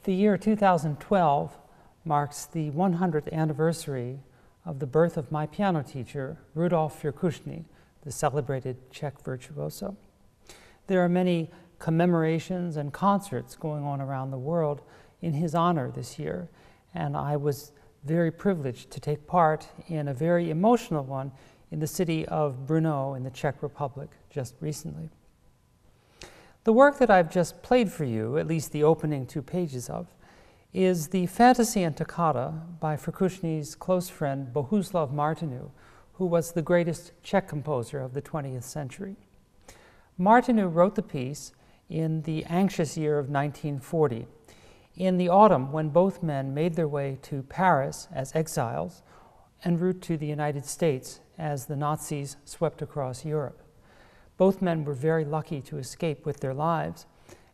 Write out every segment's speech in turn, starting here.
The year 2012 marks the 100th anniversary of the birth of my piano teacher, Rudolf Firkusny, the celebrated Czech virtuoso. There are many commemorations and concerts going on around the world in his honor this year, and I was very privileged to take part in a very emotional one in the city of Brno in the Czech Republic just recently. The work that I've just played for you, at least the opening 2 pages of, is the Fantasy and Toccata by Firkusny's close friend Bohuslav Martinu, who was the greatest Czech composer of the 20th century. Martinu wrote the piece in the anxious year of 1940, in the autumn when both men made their way to Paris as exiles en route to the United States as the Nazis swept across Europe. Both men were very lucky to escape with their lives,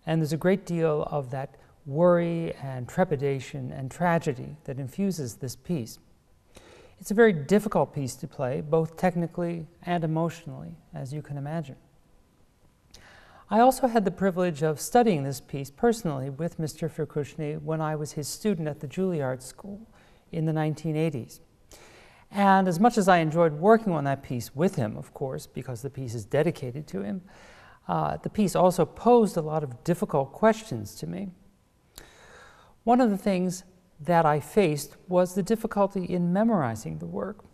and there's a great deal of that worry and trepidation and tragedy that infuses this piece. It's a very difficult piece to play, both technically and emotionally, as you can imagine. I also had the privilege of studying this piece personally with Mr. Firkusny when I was his student at the Juilliard School in the 1980s. And as much as I enjoyed working on that piece with him, of course, because the piece is dedicated to him, the piece also posed a lot of difficult questions to me. One of the things that I faced was the difficulty in memorizing the work.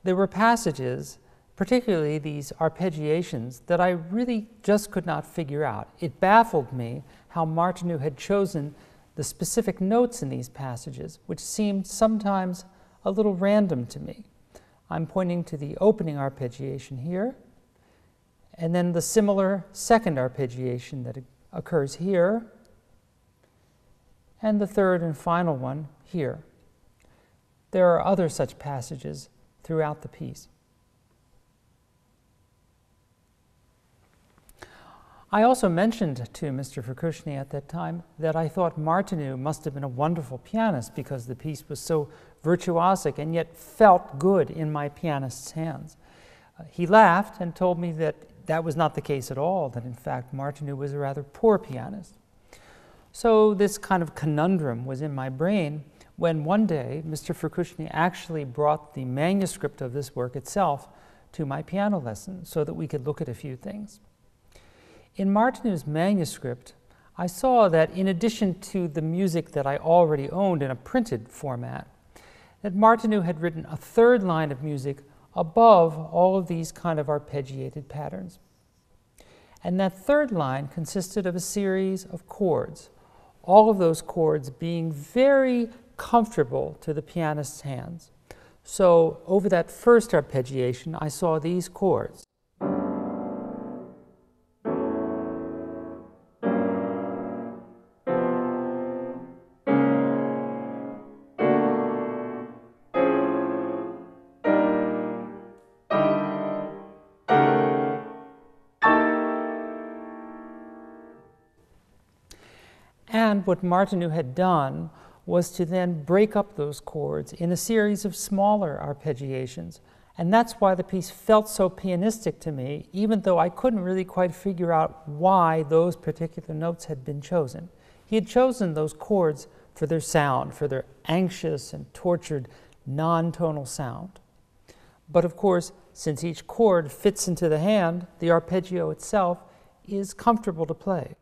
There were passages, particularly these arpeggiations, that I really just could not figure out. It baffled me how Martinu had chosen the specific notes in these passages, which seemed sometimes a little random to me. I'm pointing to the opening arpeggiation here, and then the similar second arpeggiation that occurs here, and the third and final one here. There are other such passages throughout the piece. I also mentioned to Mr. Firkusny at that time that I thought Martinu must have been a wonderful pianist because the piece was so virtuosic and yet felt good in my pianist's hands. He laughed and told me that that was not the case at all, that in fact Martinu was a rather poor pianist. So this kind of conundrum was in my brain when one day Mr. Firkusny actually brought the manuscript of this work itself to my piano lesson so that we could look at a few things. In Martinu's manuscript, I saw that in addition to the music that I already owned in a printed format, that Martinu had written a third line of music above all of these kind of arpeggiated patterns. And that third line consisted of a series of chords, all of those chords being very comfortable to the pianist's hands. So over that first arpeggiation, I saw these chords. And what Martinu had done was to then break up those chords in a series of smaller arpeggiations. And that's why the piece felt so pianistic to me, even though I couldn't really quite figure out why those particular notes had been chosen. He had chosen those chords for their sound, for their anxious and tortured non-tonal sound. But of course, since each chord fits into the hand, the arpeggio itself is comfortable to play.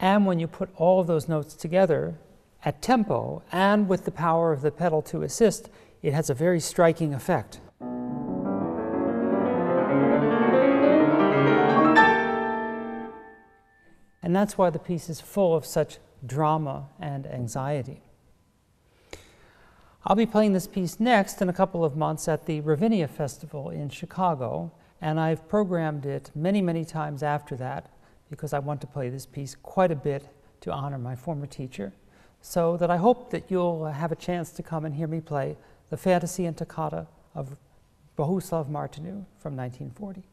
And when you put all of those notes together at tempo and with the power of the pedal to assist, it has a very striking effect. And that's why the piece is full of such drama and anxiety. I'll be playing this piece next in a couple of months at the Ravinia Festival in Chicago, and I've programmed it many, many times after that because I want to play this piece quite a bit to honor my former teacher, so that I hope that you'll have a chance to come and hear me play the Fantasy and Toccata of Bohuslav Martinu from 1940.